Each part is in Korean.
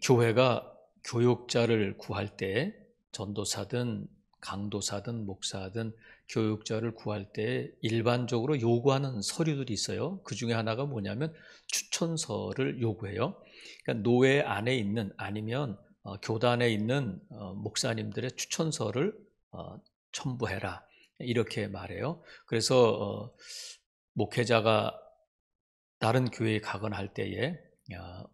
교회가 교육자를 구할 때 전도사든 강도사든 목사든 교육자를 구할 때 일반적으로 요구하는 서류들이 있어요. 그 중에 하나가 뭐냐면 추천서를 요구해요. 그러니까 노회 안에 있는 아니면 교단에 있는 목사님들의 추천서를 첨부해라 이렇게 말해요. 그래서 목회자가 다른 교회에 가거나 할 때에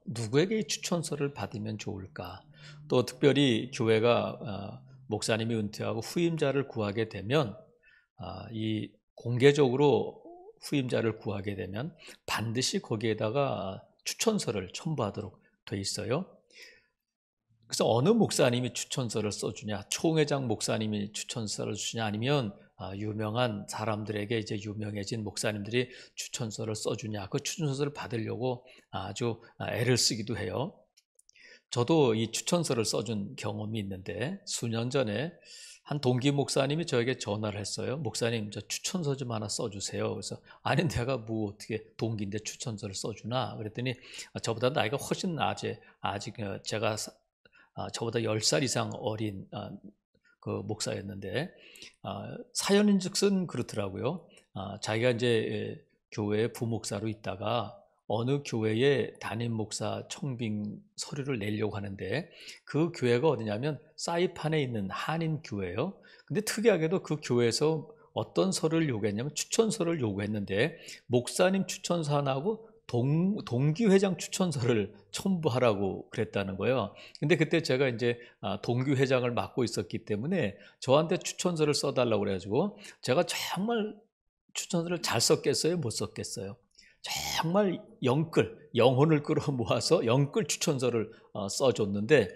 누구에게 이 추천서를 받으면 좋을까? 또 특별히 교회가 목사님이 은퇴하고 후임자를 구하게 되면 이 공개적으로 후임자를 구하게 되면 반드시 거기에다가 추천서를 첨부하도록 돼 있어요. 그래서 어느 목사님이 추천서를 써주냐, 총회장 목사님이 추천서를 주냐, 아니면 유명한 사람들에게 이제 유명해진 목사님들이 추천서를 써주냐, 그 추천서를 받으려고 아주 애를 쓰기도 해요. 저도 이 추천서를 써준 경험이 있는데 수년 전에 한 동기 목사님이 저에게 전화를 했어요. 목사님, 저 추천서 좀 하나 써주세요. 그래서 아니 내가 뭐 어떻게 동기인데 추천서를 써주나? 그랬더니 저보다 나이가 훨씬 아직 제가 저보다 10살 이상 어린 그 목사였는데 사연인즉슨 그렇더라고요. 자기가 이제 교회 부목사로 있다가 어느 교회에 담임 목사 청빙 서류를 내려고 하는데 그 교회가 어디냐면 사이판에 있는 한인 교회예요. 근데 특이하게도 그 교회에서 어떤 서류를 요구했냐면 추천서를 요구했는데 목사님 추천서 하나하고 동기회장 추천서를 첨부하라고 그랬다는 거예요. 근데 그때 제가 이제 동기회장을 맡고 있었기 때문에 저한테 추천서를 써달라고 그래가지고 제가 정말 추천서를 잘 썼겠어요? 못 썼겠어요? 정말 영혼을 끌어 모아서 영끌 추천서를 써줬는데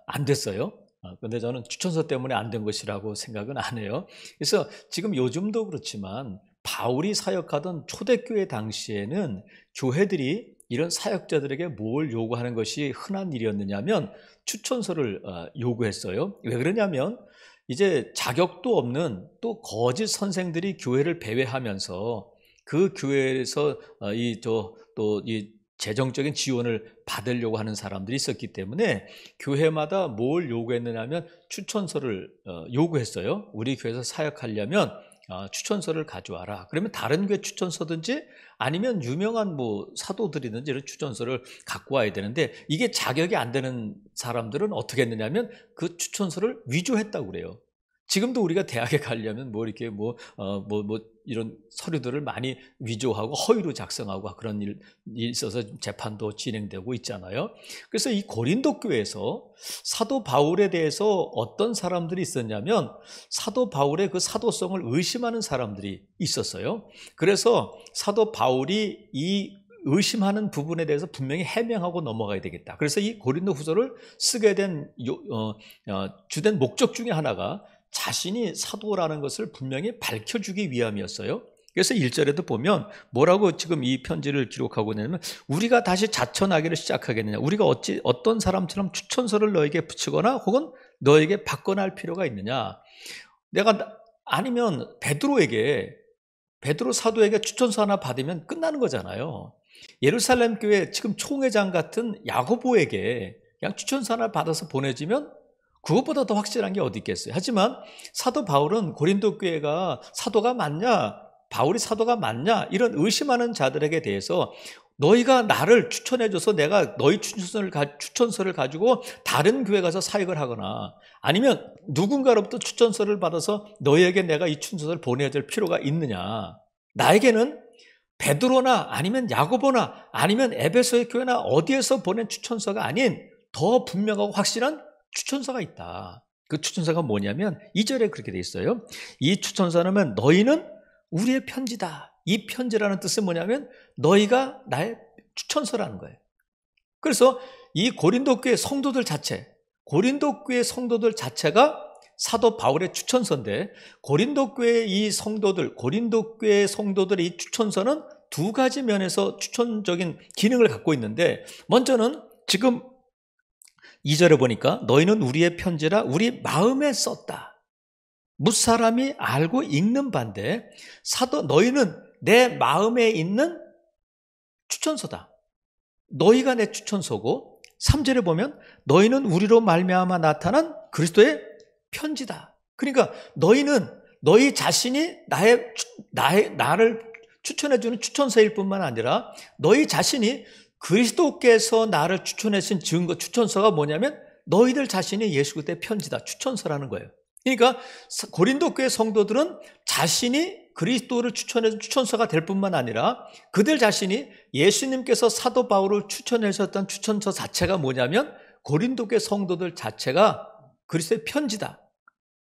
안 됐어요. 근데 저는 추천서 때문에 안 된 것이라고 생각은 안 해요. 그래서 지금 요즘도 그렇지만 바울이 사역하던 초대교회 당시에는 교회들이 이런 사역자들에게 뭘 요구하는 것이 흔한 일이었느냐면 추천서를 요구했어요. 왜 그러냐면 이제 자격도 없는 또 거짓 선생들이 교회를 배회하면서 그 교회에서 이 재정적인 지원을 받으려고 하는 사람들이 있었기 때문에 교회마다 뭘 요구했느냐면 추천서를 요구했어요. 우리 교회에서 사역하려면 추천서를 가져와라. 그러면 다른 교회 추천서든지 아니면 유명한 뭐 사도들이든지 이런 추천서를 갖고 와야 되는데 이게 자격이 안 되는 사람들은 어떻게 했느냐면 그 추천서를 위조했다고 그래요. 지금도 우리가 대학에 가려면 뭐 이렇게 이런 서류들을 많이 위조하고 허위로 작성하고 그런 일이 있어서 재판도 진행되고 있잖아요. 그래서 이 고린도 교회에서 사도 바울에 대해서 어떤 사람들이 있었냐면 사도 바울의 그 사도성을 의심하는 사람들이 있었어요. 그래서 사도 바울이 이 의심하는 부분에 대해서 분명히 해명하고 넘어가야 되겠다. 그래서 이 고린도 후서를 쓰게 된 주된 목적 중에 하나가 자신이 사도라는 것을 분명히 밝혀주기 위함이었어요. 그래서 1절에도 보면 뭐라고 지금 이 편지를 기록하고 있냐면 우리가 다시 자천하기를 시작하겠느냐. 우리가 어떤 사람처럼 추천서를 너에게 붙이거나 혹은 너에게 받거나 할 필요가 있느냐. 아니면 베드로 사도에게 추천서 하나 받으면 끝나는 거잖아요. 예루살렘 교회 지금 총회장 같은 야고보에게 그냥 추천서 하나 받아서 보내주면 그것보다 더 확실한 게 어디 있겠어요. 하지만 사도 바울은 고린도 교회가 사도가 맞냐, 바울이 사도가 맞냐 이런 의심하는 자들에게 대해서 너희가 나를 추천해줘서 내가 너희 추천서를 가지고 다른 교회 가서 사역을 하거나 아니면 누군가로부터 추천서를 받아서 너희에게 내가 이 추천서를 보내야 될 필요가 있느냐. 나에게는 베드로나 아니면 야고보나 아니면 에베소의 교회나 어디에서 보낸 추천서가 아닌 더 분명하고 확실한 추천서가 있다. 그 추천서가 뭐냐면 2절에 그렇게 돼 있어요. 이 추천서는 너희는 우리의 편지다. 이 편지라는 뜻은 뭐냐면 너희가 나의 추천서라는 거예요. 그래서 이 고린도 교회 성도들 자체가 사도 바울의 추천서인데 고린도 교회 성도들의 이 추천서는 두 가지 면에서 추천적인 기능을 갖고 있는데 먼저는 지금 2절에 보니까 너희는 우리의 편지라 우리 마음에 썼다. 무사람이 알고 읽는 반대 너희는 내 마음에 있는 추천서다. 너희가 내 추천서고 3절에 보면 너희는 우리로 말미암아 나타난 그리스도의 편지다. 그러니까 너희는 너희 자신이 나를 추천해주는 추천서일 뿐만 아니라 너희 자신이 그리스도께서 나를 추천하신 증거, 추천서가 뭐냐면 너희들 자신이 예수 그리스도의 편지다, 추천서라는 거예요. 그러니까 고린도 교회 성도들은 자신이 그리스도를 추천해준 추천서가 될 뿐만 아니라 그들 자신이 예수님께서 사도 바울을 추천하셨던 추천서 자체가 뭐냐면 고린도 교회 성도들 자체가 그리스도의 편지다.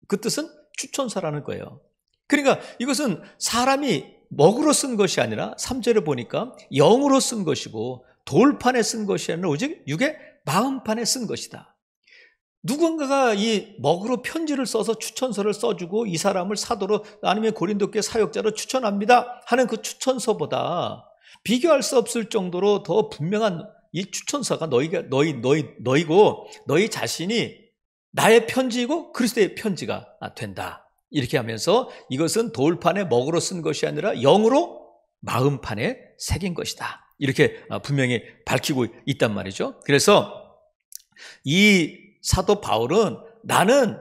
그 뜻은 추천서라는 거예요. 그러니까 이것은 사람이 먹으로 쓴 것이 아니라 3절에 보니까 영으로 쓴 것이고 돌판에 쓴 것이 아니라 오직 육의 마음판에 쓴 것이다. 누군가가 이 먹으로 편지를 써서 추천서를 써주고 이 사람을 사도로 아니면 고린도교회 사역자로 추천합니다 하는 그 추천서보다 비교할 수 없을 정도로 더 분명한 이 추천서가 너희고 너희 자신이 나의 편지이고 그리스도의 편지가 된다. 이렇게 하면서 이것은 돌판에 먹으로 쓴 것이 아니라 영으로 마음판에 새긴 것이다. 이렇게 분명히 밝히고 있단 말이죠. 그래서 이 사도 바울은 나는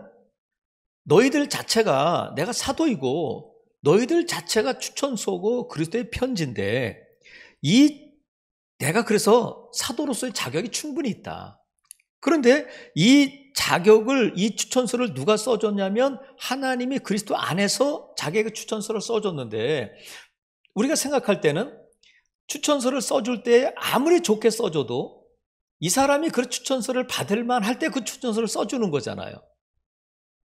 너희들 자체가 내가 사도이고 너희들 자체가 추천서고 그리스도의 편지인데 내가 그래서 사도로서의 자격이 충분히 있다. 그런데 이 자격을 이 추천서를 누가 써줬냐면 하나님이 그리스도 안에서 자기에게 추천서를 써줬는데 우리가 생각할 때는 추천서를 써줄 때 아무리 좋게 써줘도 이 사람이 그 추천서를 받을 만할 때 그 추천서를 써주는 거잖아요.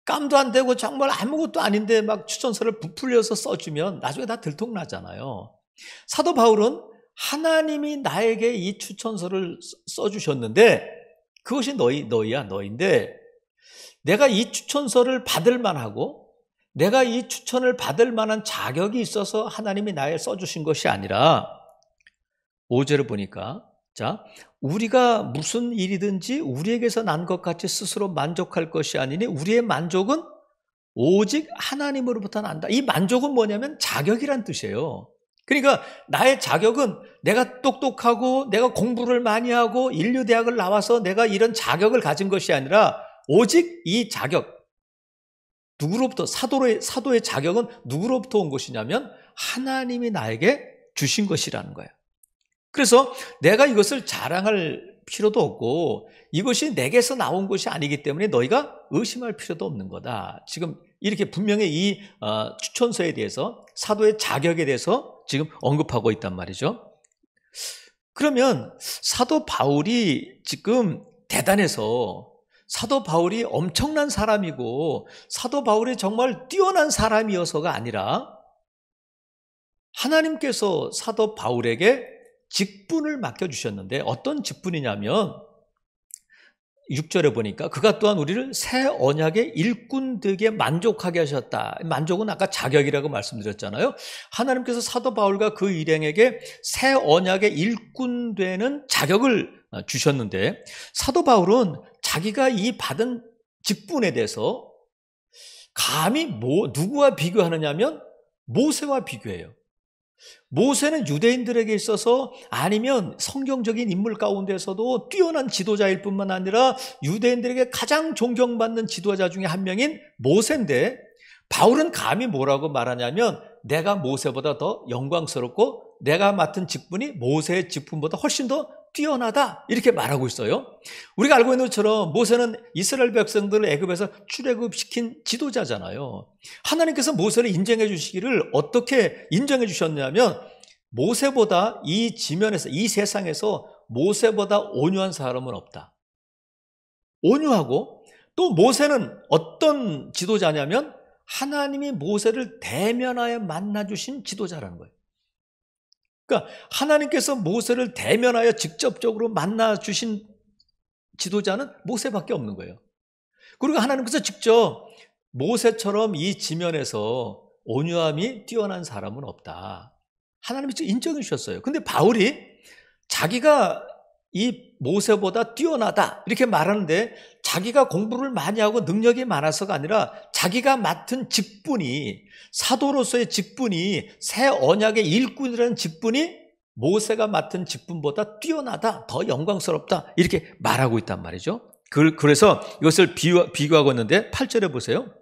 깜도 안 되고 정말 아무것도 아닌데 막 추천서를 부풀려서 써주면 나중에 다 들통나잖아요. 사도 바울은 하나님이 나에게 이 추천서를 써주셨는데 그것이 너인데 내가 이 추천서를 받을 만하고 내가 이 추천을 받을 만한 자격이 있어서 하나님이 나에게 써주신 것이 아니라 5절을 보니까 우리가 무슨 일이든지 우리에게서 난 것 같이 스스로 만족할 것이 아니니 우리의 만족은 오직 하나님으로부터 난다. 이 만족은 뭐냐면 자격이란 뜻이에요. 그러니까 나의 자격은 내가 똑똑하고 내가 공부를 많이 하고 인류대학을 나와서 내가 이런 자격을 가진 것이 아니라 오직 이 자격, 누구로부터 사도의 자격은 누구로부터 온 것이냐면 하나님이 나에게 주신 것이라는 거예요. 그래서 내가 이것을 자랑할 필요도 없고 이것이 내게서 나온 것이 아니기 때문에 너희가 의심할 필요도 없는 거다. 지금 이렇게 분명히 이 추천서에 대해서 사도의 자격에 대해서 지금 언급하고 있단 말이죠. 그러면 사도 바울이 지금 대단해서 사도 바울이 엄청난 사람이고 사도 바울이 정말 뛰어난 사람이어서가 아니라 하나님께서 사도 바울에게 직분을 맡겨주셨는데 어떤 직분이냐면 6절에 보니까 그가 또한 우리를 새 언약의 일꾼 되게 만족하게 하셨다. 만족은 아까 자격이라고 말씀드렸잖아요. 하나님께서 사도 바울과 그 일행에게 새 언약의 일꾼 되는 자격을 주셨는데 사도 바울은 자기가 이 받은 직분에 대해서 감히 누구와 비교하느냐면 모세와 비교해요. 모세는 유대인들에게 있어서 아니면 성경적인 인물 가운데서도 뛰어난 지도자일 뿐만 아니라 유대인들에게 가장 존경받는 지도자 중에 한 명인 모세인데 바울은 감히 뭐라고 말하냐면 내가 모세보다 더 영광스럽고 내가 맡은 직분이 모세의 직분보다 훨씬 더 뛰어나다 이렇게 말하고 있어요. 우리가 알고 있는 것처럼 모세는 이스라엘 백성들을 애굽에서 출애굽시킨 지도자잖아요. 하나님께서 모세를 인정해 주시기를 어떻게 인정해 주셨냐면 모세보다 이 지면에서 이 세상에서 모세보다 온유한 사람은 없다. 온유하고 또 모세는 어떤 지도자냐면 하나님이 모세를 대면하여 만나주신 지도자라는 거예요. 그러니까 하나님께서 모세를 대면하여 직접적으로 만나주신 지도자는 모세밖에 없는 거예요. 그리고 하나님께서 직접 모세처럼 이 지면에서 온유함이 뛰어난 사람은 없다. 하나님이 인정해 주셨어요. 근데 바울이 자기가 이 모세보다 뛰어나다 이렇게 말하는데 자기가 공부를 많이 하고 능력이 많아서가 아니라 자기가 맡은 직분이 사도로서의 직분이 새 언약의 일꾼이라는 직분이 모세가 맡은 직분보다 뛰어나다, 더 영광스럽다, 이렇게 말하고 있단 말이죠. 그래서 이것을 비교하고 있는데 8절에 보세요.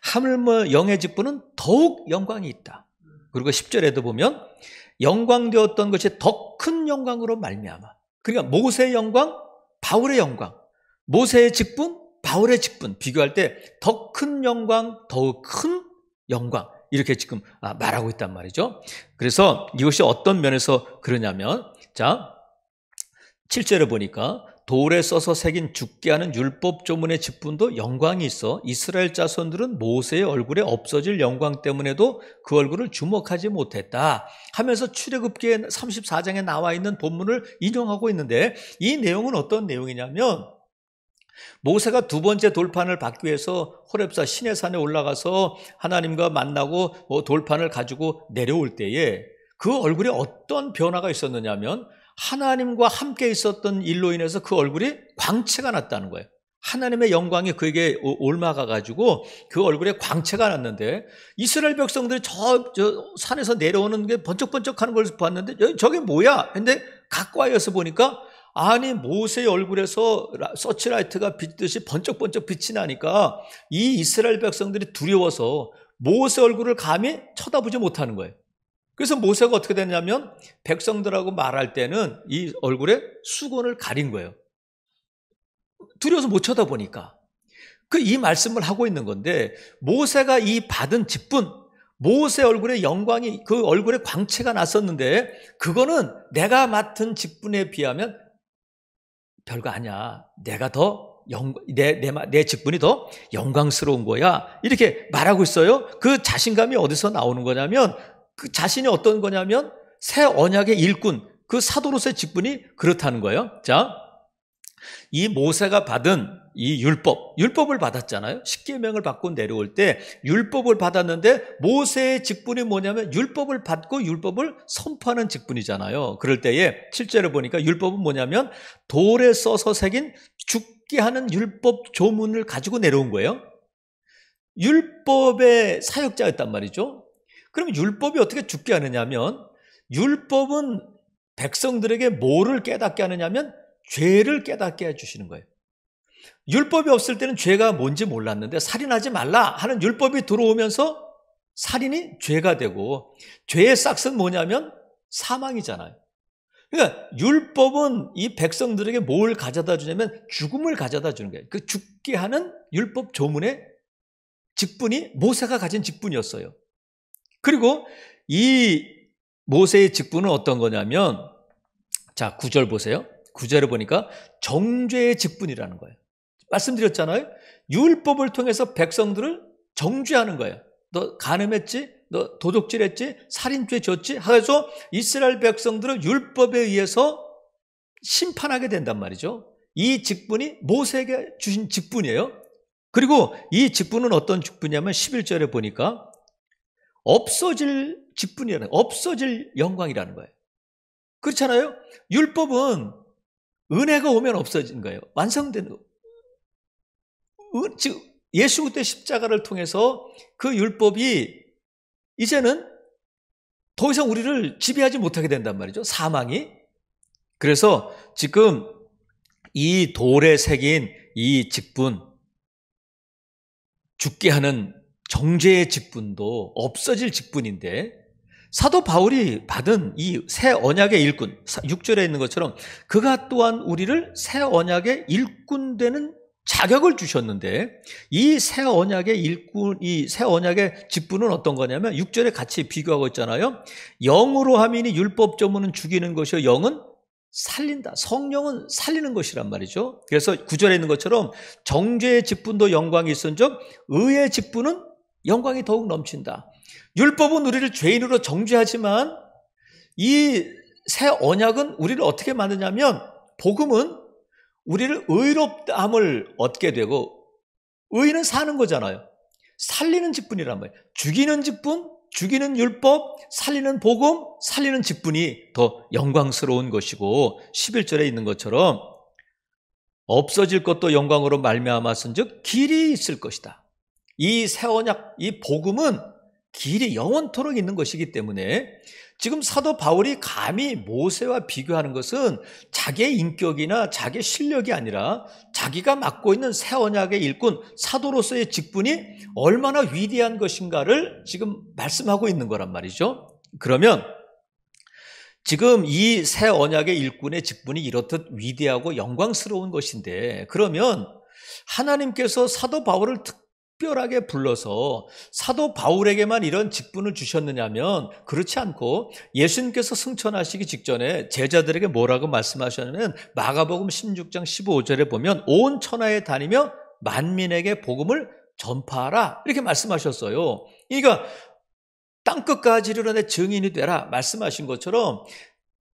하물며 영의 직분은 더욱 영광이 있다. 그리고 10절에도 보면 영광되었던 것이 더 큰 영광으로 말미암아. 그러니까 모세의 영광, 바울의 영광, 모세의 직분, 바울의 직분 비교할 때 더 큰 영광, 더욱 큰 영광, 이렇게 지금 말하고 있단 말이죠. 그래서 이것이 어떤 면에서 그러냐면, 자, 7절에 보니까 돌에 써서 새긴 죽게 하는 율법 조문의 직분도 영광이 있어 이스라엘 자손들은 모세의 얼굴에 없어질 영광 때문에도 그 얼굴을 주목하지 못했다 하면서 출애굽기의 34장에 나와 있는 본문을 인용하고 있는데, 이 내용은 어떤 내용이냐면, 모세가 두 번째 돌판을 받기 위해서 호렙산 시내산에 올라가서 하나님과 만나고 돌판을 가지고 내려올 때에 그 얼굴에 어떤 변화가 있었느냐면, 하나님과 함께 있었던 일로 인해서 그 얼굴이 광채가 났다는 거예요. 하나님의 영광이 그에게 옮아가 가지고 그 얼굴에 광채가 났는데, 이스라엘 백성들이 저 산에서 내려오는 게 번쩍번쩍하는 걸 봤는데 저게 뭐야? 근데 가까이에서 보니까 아니 모세의 얼굴에서 서치라이트가 빛듯이 번쩍번쩍 빛이 나니까 이 이스라엘 백성들이 두려워서 모세 얼굴을 감히 쳐다보지 못하는 거예요. 그래서 모세가 어떻게 됐냐면 백성들하고 말할 때는 이 얼굴에 수건을 가린 거예요. 두려워서 못 쳐다보니까. 이 말씀을 하고 있는 건데, 모세가 이 받은 직분, 모세 얼굴에 영광이, 그 얼굴에 광채가 났었는데 그거는 내가 맡은 직분에 비하면 별거 아니야. 내가 더 내 직분이 더 영광스러운 거야. 이렇게 말하고 있어요. 그 자신감이 어디서 나오는 거냐면, 그 자신이 어떤 거냐면 새 언약의 일꾼, 그 사도로서의 직분이 그렇다는 거예요. 자, 이 모세가 받은 이 율법을 받았잖아요. 십계명을 받고 내려올 때 율법을 받았는데, 모세의 직분이 뭐냐면 율법을 받고 율법을 선포하는 직분이잖아요. 그럴 때에 7절에 보니까 율법은 뭐냐면 돌에 써서 새긴 죽게 하는 율법 조문을 가지고 내려온 거예요. 율법의 사역자였단 말이죠. 그럼 율법이 어떻게 죽게 하느냐면, 율법은 백성들에게 뭐를 깨닫게 하느냐면 죄를 깨닫게 해주시는 거예요. 율법이 없을 때는 죄가 뭔지 몰랐는데 살인하지 말라 하는 율법이 들어오면서 살인이 죄가 되고, 죄의 싹은 뭐냐면 사망이잖아요. 그러니까 율법은 이 백성들에게 뭘 가져다 주냐면 죽음을 가져다 주는 거예요. 그 죽게 하는 율법 조문의 직분이 모세가 가진 직분이었어요. 그리고 이 모세의 직분은 어떤 거냐면, 자, 9절 보세요. 9절에 보니까 정죄의 직분이라는 거예요. 말씀드렸잖아요. 율법을 통해서 백성들을 정죄하는 거예요. 너 간음했지? 너 도둑질했지? 살인죄 졌지? 하면서 이스라엘 백성들을 율법에 의해서 심판하게 된단 말이죠. 이 직분이 모세에게 주신 직분이에요. 그리고 이 직분은 어떤 직분이냐면 11절에 보니까 없어질 직분이라는, 없어질 영광이라는 거예요. 그렇잖아요. 율법은 은혜가 오면 없어진 거예요. 완성된, 즉 예수 그리스도의 십자가를 통해서 그 율법이 이제는 더 이상 우리를 지배하지 못하게 된단 말이죠. 사망이. 그래서 지금 이 돌에 새긴 이 직분, 죽게 하는 정죄의 직분도 없어질 직분인데, 사도 바울이 받은 이 새 언약의 일꾼, 6절에 있는 것처럼 그가 또한 우리를 새 언약의 일꾼 되는 자격을 주셨는데, 이 새 언약의 일꾼, 이 새 언약의 직분은 어떤 거냐면 6절에 같이 비교하고 있잖아요. 영으로 함이니 율법 조문은 죽이는 것이요 영은 살린다. 성령은 살리는 것이란 말이죠. 그래서 9절에 있는 것처럼 정죄의 직분도 영광이 있은즉 의의 직분은 영광이 더욱 넘친다. 율법은 우리를 죄인으로 정죄하지만 이 새 언약은 우리를 어떻게 만드냐면, 복음은 우리를 의롭다함을 얻게 되고, 의는 사는 거잖아요. 살리는 직분이란 말이에요. 죽이는 직분, 죽이는 율법, 살리는 복음, 살리는 직분이 더 영광스러운 것이고, 11절에 있는 것처럼 없어질 것도 영광으로 말미암았은즉 길이 있을 것이다. 이 새 언약, 이 복음은 길이 영원토록 있는 것이기 때문에 지금 사도 바울이 감히 모세와 비교하는 것은 자기의 인격이나 자기의 실력이 아니라 자기가 맡고 있는 새 언약의 일꾼 사도로서의 직분이 얼마나 위대한 것인가를 지금 말씀하고 있는 거란 말이죠. 그러면 지금 이 새 언약의 일꾼의 직분이 이렇듯 위대하고 영광스러운 것인데, 그러면 하나님께서 사도 바울을 특별하게 불러서 사도 바울에게만 이런 직분을 주셨느냐면 그렇지 않고, 예수님께서 승천하시기 직전에 제자들에게 뭐라고 말씀하셨냐면 마가복음 16장 15절에 보면 온 천하에 다니며 만민에게 복음을 전파하라 이렇게 말씀하셨어요. 그러니까 땅끝까지 이르러 내 증인이 되라 말씀하신 것처럼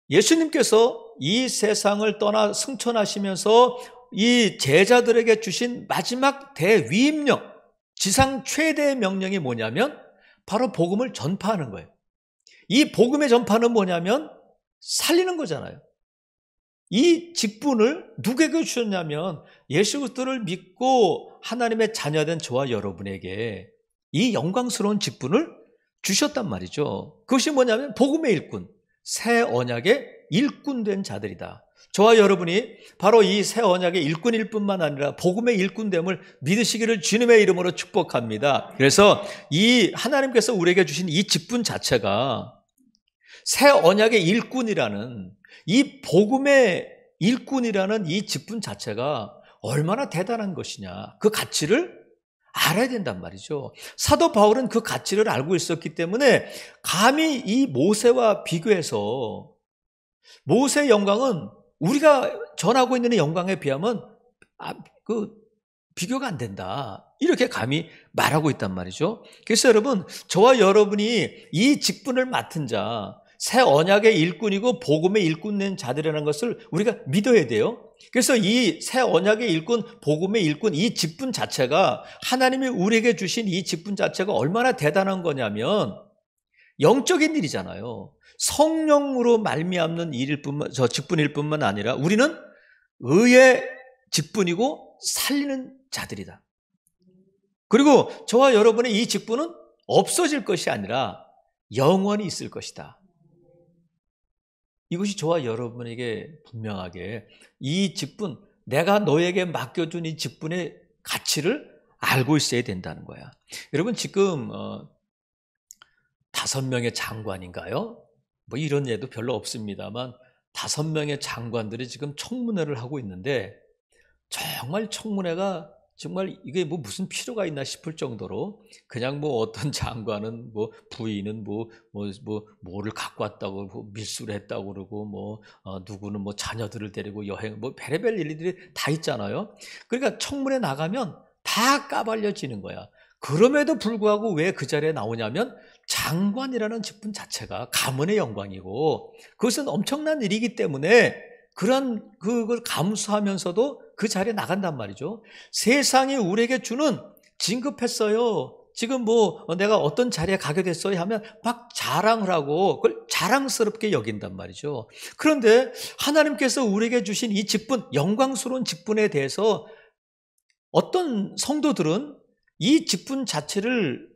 예수님께서 이 세상을 떠나 승천하시면서 이 제자들에게 주신 마지막 대위임령, 지상 최대의 명령이 뭐냐면 바로 복음을 전파하는 거예요. 이 복음의 전파는 뭐냐면 살리는 거잖아요. 이 직분을 누구에게 주셨냐면 예수 그리스도를 믿고 하나님의 자녀된 저와 여러분에게 이 영광스러운 직분을 주셨단 말이죠. 그것이 뭐냐면 복음의 일꾼, 새 언약의 일꾼된 자들이다. 저와 여러분이 바로 이 새 언약의 일꾼일 뿐만 아니라 복음의 일꾼됨을 믿으시기를 주님의 이름으로 축복합니다. 그래서 이 하나님께서 우리에게 주신 이 직분 자체가 새 언약의 일꾼이라는, 이 복음의 일꾼이라는 이 직분 자체가 얼마나 대단한 것이냐, 그 가치를 알아야 된단 말이죠. 사도 바울은 그 가치를 알고 있었기 때문에 감히 이 모세와 비교해서, 모세의 영광은 우리가 전하고 있는 영광에 비하면 비교가 안 된다, 이렇게 감히 말하고 있단 말이죠. 그래서 여러분, 저와 여러분이 이 직분을 맡은 자, 새 언약의 일꾼이고 복음의 일꾼된 자들이라는 것을 우리가 믿어야 돼요. 그래서 이 새 언약의 일꾼, 복음의 일꾼, 이 직분 자체가, 하나님이 우리에게 주신 이 직분 자체가 얼마나 대단한 거냐면 영적인 일이잖아요. 성령으로 말미암는 일일 뿐만, 저 직분일 뿐만 아니라 우리는 의의 직분이고 살리는 자들이다. 그리고 저와 여러분의 이 직분은 없어질 것이 아니라 영원히 있을 것이다. 이것이 저와 여러분에게 분명하게 이 직분, 내가 너에게 맡겨준 이 직분의 가치를 알고 있어야 된다는 거야. 여러분, 지금 5명의 장관인가요? 뭐 이런 예도 별로 없습니다만 5명의 장관들이 지금 청문회를 하고 있는데, 정말 청문회가 정말 이게 뭐 무슨 필요가 있나 싶을 정도로 그냥 뭐 어떤 장관은 뭐 부인은 뭐를 갖고 왔다고 그러고 밀수를 했다고 그러고 누구는 뭐 자녀들을 데리고 여행, 뭐 별의별 일들이 다 있잖아요. 그러니까 청문회 나가면 다 까발려지는 거야. 그럼에도 불구하고 왜 그 자리에 나오냐면 장관이라는 직분 자체가 가문의 영광이고 그것은 엄청난 일이기 때문에 그걸 감수하면서도 그 자리에 나간단 말이죠. 세상이 우리에게 주는 진급했어요, 지금 내가 어떤 자리에 가게 됐어요 하면 막 자랑을 하고 그걸 자랑스럽게 여긴단 말이죠. 그런데 하나님께서 우리에게 주신 이 직분, 영광스러운 직분에 대해서 어떤 성도들은 이 직분 자체를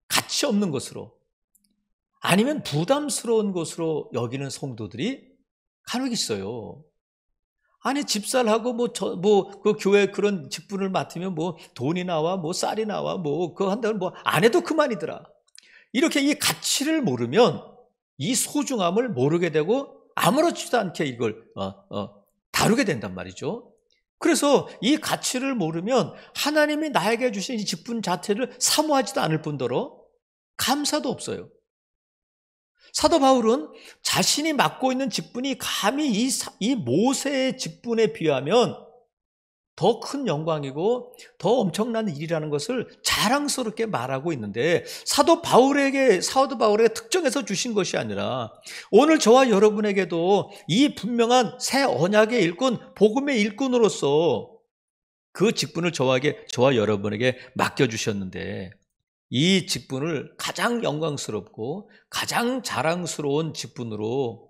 가치 없는 것으로, 아니면 부담스러운 것으로 여기는 성도들이 간혹 있어요. 아니, 집살하고 그 교회 그런 직분을 맡으면 돈이 나와, 쌀이 나와, 그거 한다면 안 해도 그만이더라. 이렇게 이 가치를 모르면 이 소중함을 모르게 되고 아무렇지도 않게 이걸 다루게 된단 말이죠. 그래서 이 가치를 모르면 하나님이 나에게 주신 이 직분 자체를 사모하지도 않을 뿐더러 감사도 없어요. 사도 바울은 자신이 맡고 있는 직분이 감히 이 모세의 직분에 비하면 더 큰 영광이고 더 엄청난 일이라는 것을 자랑스럽게 말하고 있는데, 사도 바울에게 특정해서 주신 것이 아니라 오늘 저와 여러분에게도 이 분명한 새 언약의 일꾼, 복음의 일꾼으로서 그 직분을 저와 여러분에게 맡겨주셨는데, 이 직분을 가장 영광스럽고 가장 자랑스러운 직분으로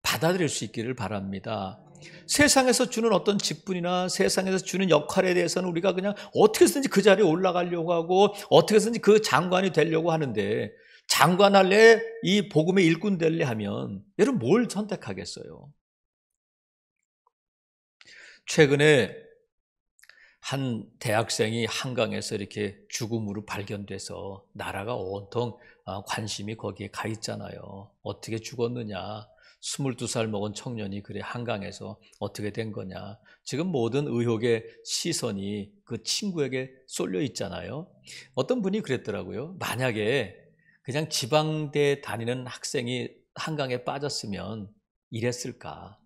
받아들일 수 있기를 바랍니다. 세상에서 주는 어떤 직분이나 세상에서 주는 역할에 대해서는 우리가 그냥 어떻게 해서든지 그 자리에 올라가려고 하고 어떻게 해서든지 그 장관이 되려고 하는데, 장관 할래, 이 복음의 일꾼 될래 하면 여러분 뭘 선택하겠어요? 최근에 한 대학생이 한강에서 이렇게 죽음으로 발견돼서 나라가 온통 관심이 거기에 가 있잖아요. 어떻게 죽었느냐, 22살 먹은 청년이 그래 한강에서 어떻게 된 거냐. 지금 모든 의혹의 시선이 그 친구에게 쏠려 있잖아요. 어떤 분이 그랬더라고요. 만약에 그냥 지방대 다니는 학생이 한강에 빠졌으면 이랬을까?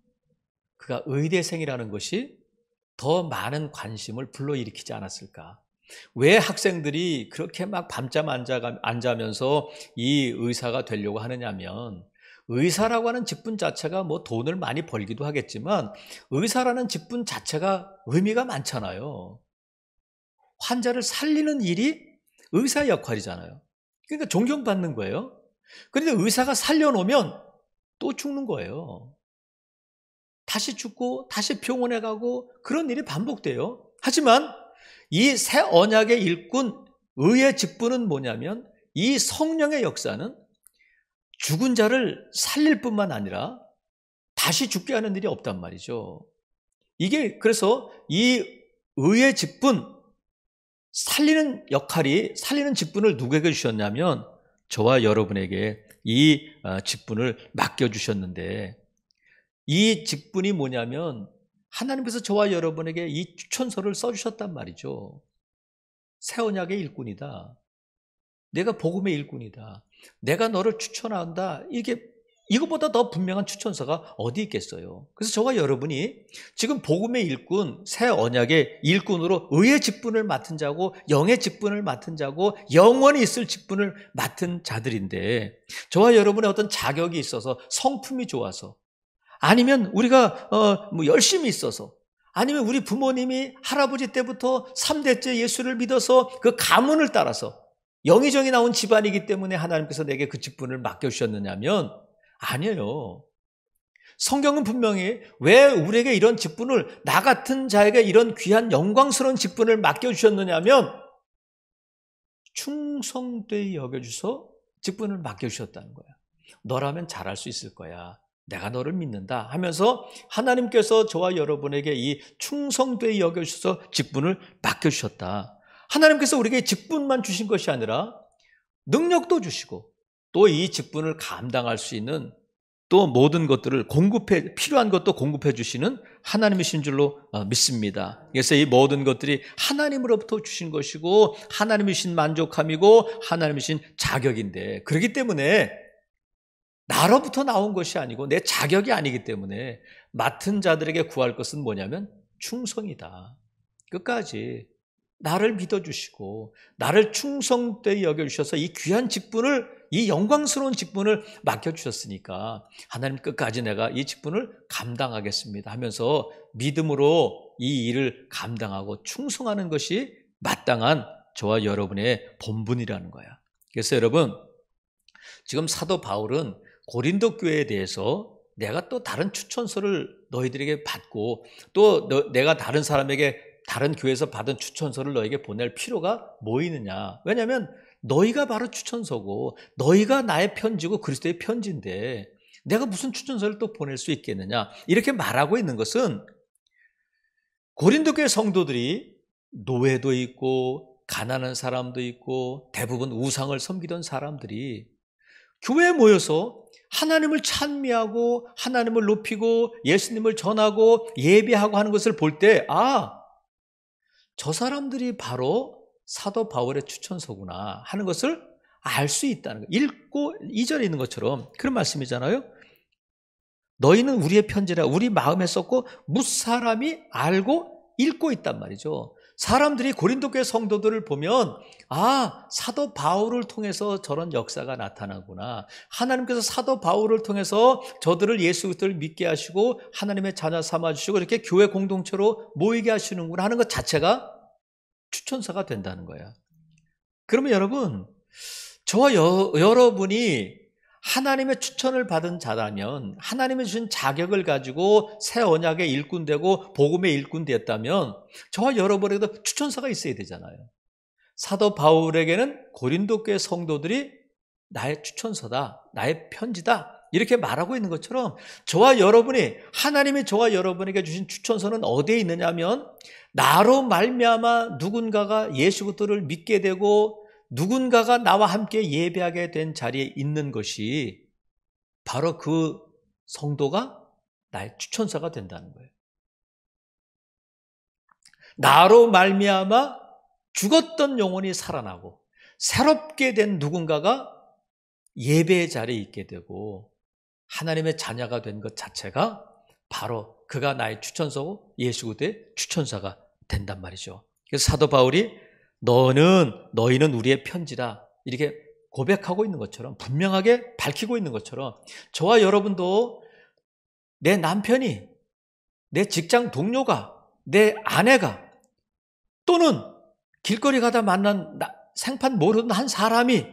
그가 의대생이라는 것이 더 많은 관심을 불러일으키지 않았을까? 왜 학생들이 그렇게 막 밤잠 안 자면서 이 의사가 되려고 하느냐면, 의사라고 하는 직분 자체가 뭐 돈을 많이 벌기도 하겠지만 의사라는 직분 자체가 의미가 많잖아요. 환자를 살리는 일이 의사의 역할이잖아요. 그러니까 존경받는 거예요. 그런데 의사가 살려놓으면 또 죽는 거예요. 다시 죽고 다시 병원에 가고 그런 일이 반복돼요. 하지만 이 새 언약의 일꾼 의의 직분은 뭐냐면, 이 성령의 역사는 죽은 자를 살릴 뿐만 아니라 다시 죽게 하는 일이 없단 말이죠. 이게 그래서 이 의의 직분, 살리는 역할이, 살리는 직분을 누구에게 주셨냐면 저와 여러분에게 이 직분을 맡겨주셨는데, 이 직분이 뭐냐면 하나님께서 저와 여러분에게 이 추천서를 써주셨단 말이죠. 새 언약의 일꾼이다. 내가 복음의 일꾼이다. 내가 너를 추천한다. 이거보다 더 분명한 추천서가 어디 있겠어요? 그래서 저와 여러분이 지금 복음의 일꾼, 새 언약의 일꾼으로 의의 직분을 맡은 자고 영의 직분을 맡은 자고 영원히 있을 직분을 맡은 자들인데, 저와 여러분의 어떤 자격이 있어서, 성품이 좋아서, 아니면 우리가 열심히 있어서, 아니면 우리 부모님이 할아버지 때부터 3대째 예수를 믿어서 그 가문을 따라서 영의정이 나온 집안이기 때문에 하나님께서 내게 그 직분을 맡겨주셨느냐면 아니에요. 성경은 분명히 왜 우리에게 이런 직분을, 나 같은 자에게 이런 귀한 영광스러운 직분을 맡겨주셨느냐면 충성되이 여겨주셔서 직분을 맡겨주셨다는 거야. 너라면 잘할 수 있을 거야. 내가 너를 믿는다 하면서 하나님께서 저와 여러분에게 이 충성되이 여겨주셔서 직분을 맡겨주셨다. 하나님께서 우리에게 직분만 주신 것이 아니라 능력도 주시고 또 이 직분을 감당할 수 있는 또 모든 것들을 필요한 것도 공급해 주시는 하나님이신 줄로 믿습니다. 그래서 이 모든 것들이 하나님으로부터 주신 것이고 하나님이신 만족함이고 하나님이신 자격인데, 그렇기 때문에 나로부터 나온 것이 아니고 내 자격이 아니기 때문에 맡은 자들에게 구할 것은 뭐냐면 충성이다. 끝까지 나를 믿어주시고 나를 충성되이 여겨주셔서 이 귀한 직분을, 이 영광스러운 직분을 맡겨주셨으니까 하나님 끝까지 내가 이 직분을 감당하겠습니다 하면서 믿음으로 이 일을 감당하고 충성하는 것이 마땅한 저와 여러분의 본분이라는 거야. 그래서 여러분, 지금 사도 바울은 고린도 교회에 대해서 내가 또 다른 추천서를 너희들에게 받고 또 내가 다른 사람에게 다른 교회에서 받은 추천서를 너에게 보낼 필요가 뭐 있느냐. 왜냐하면 너희가 바로 추천서고 너희가 나의 편지고 그리스도의 편지인데 내가 무슨 추천서를 또 보낼 수 있겠느냐. 이렇게 말하고 있는 것은 고린도 교회 성도들이 노예도 있고 가난한 사람도 있고 대부분 우상을 섬기던 사람들이 교회에 모여서 하나님을 찬미하고 하나님을 높이고 예수님을 전하고 예배하고 하는 것을 볼 때, 저 사람들이 바로 사도 바울의 추천서구나 하는 것을 알 수 있다는 거예요. 읽고 2절에 있는 것처럼 그런 말씀이잖아요. 너희는 우리의 편지라 우리 마음에 썼고 무사람이 알고 읽고 있단 말이죠. 사람들이 고린도 교회 성도들을 보면 사도 바울을 통해서 저런 역사가 나타나구나. 하나님께서 사도 바울을 통해서 저들을 예수 그리스도를 믿게 하시고 하나님의 자녀 삼아주시고 이렇게 교회 공동체로 모이게 하시는구나 하는 것 자체가 추천서가 된다는 거야. 그러면 여러분, 저와 여러분이 하나님의 추천을 받은 자라면, 하나님이 주신 자격을 가지고 새 언약의 일꾼 되고 복음의 일꾼 되었다면 저와 여러분에게도 추천서가 있어야 되잖아요. 사도 바울에게는 고린도 교회 성도들이 나의 추천서다, 나의 편지다 이렇게 말하고 있는 것처럼 저와 여러분이, 하나님이 저와 여러분에게 주신 추천서는 어디에 있느냐면, 나로 말미암아 누군가가 예수 그리스도를 믿게 되고 누군가가 나와 함께 예배하게 된 자리에 있는 것이 바로 그 성도가 나의 추천서가 된다는 거예요. 나로 말미암아 죽었던 영혼이 살아나고 새롭게 된 누군가가 예배의 자리에 있게 되고 하나님의 자녀가 된 것 자체가 바로 그가 나의 추천서고 예수 그리스도의 추천서가 된단 말이죠. 그래서 사도 바울이 너희는 우리의 편지다 이렇게 고백하고 있는 것처럼, 분명하게 밝히고 있는 것처럼 저와 여러분도 내 남편이, 내 직장 동료가, 내 아내가, 또는 길거리 가다 만난 생판 모르는 한 사람이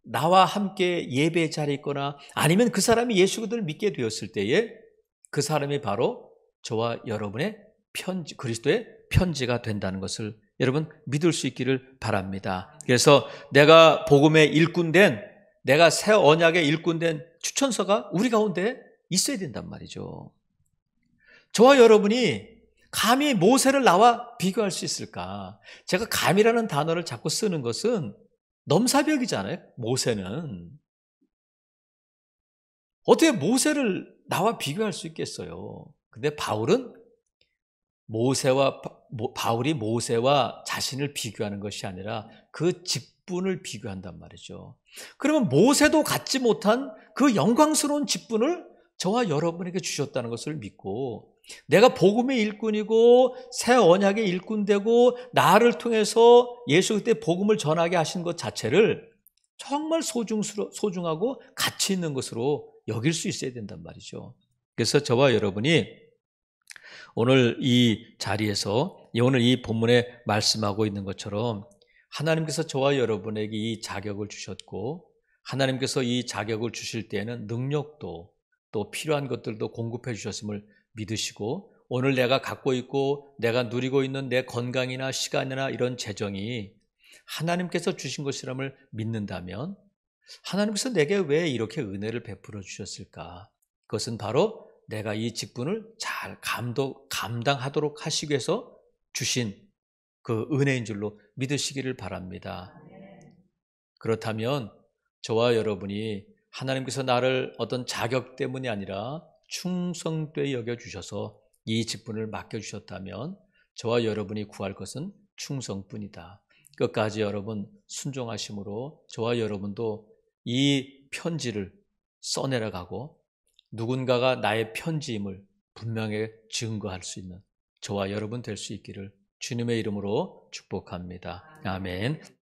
나와 함께 예배의 자리에 있거나 아니면 그 사람이 예수 그리스도를 믿게 되었을 때에 그 사람이 바로 저와 여러분의 편지, 그리스도의 편지가 된다는 것을 여러분 믿을 수 있기를 바랍니다. 그래서 내가 복음의 일꾼된, 내가 새 언약의 일꾼된 추천서가 우리 가운데 있어야 된단 말이죠. 저와 여러분이 감히 모세를 나와 비교할 수 있을까? 제가 감이라는 단어를 자꾸 쓰는 것은 넘사벽이잖아요. 모세는 어떻게 모세를 나와 비교할 수 있겠어요? 근데 바울이 모세와 자신을 비교하는 것이 아니라 그 직분을 비교한단 말이죠. 그러면 모세도 갖지 못한 그 영광스러운 직분을 저와 여러분에게 주셨다는 것을 믿고, 내가 복음의 일꾼이고 새 언약의 일꾼 되고 나를 통해서 예수 그리스도의 복음을 전하게 하신 것 자체를 정말 소중하고 가치 있는 것으로 여길 수 있어야 된단 말이죠. 그래서 저와 여러분이 오늘 이 자리에서, 오늘 이 본문에 말씀하고 있는 것처럼 하나님께서 저와 여러분에게 이 자격을 주셨고, 하나님께서 이 자격을 주실 때에는 능력도 또 필요한 것들도 공급해 주셨음을 믿으시고, 오늘 내가 갖고 있고 내가 누리고 있는 내 건강이나 시간이나 이런 재정이 하나님께서 주신 것이람을 믿는다면, 하나님께서 내게 왜 이렇게 은혜를 베풀어 주셨을까? 그것은 바로 내가 이 직분을 잘 감당하도록 하시기 위해서 주신 그 은혜인 줄로 믿으시기를 바랍니다. 그렇다면 저와 여러분이 하나님께서 나를 어떤 자격 때문이 아니라 충성되게 여겨주셔서 이 직분을 맡겨주셨다면 저와 여러분이 구할 것은 충성뿐이다. 끝까지 여러분 순종하심으로 저와 여러분도 이 편지를 써내려가고 누군가가 나의 편지임을 분명히 증거할 수 있는 저와 여러분 될 수 있기를 주님의 이름으로 축복합니다. 아멘.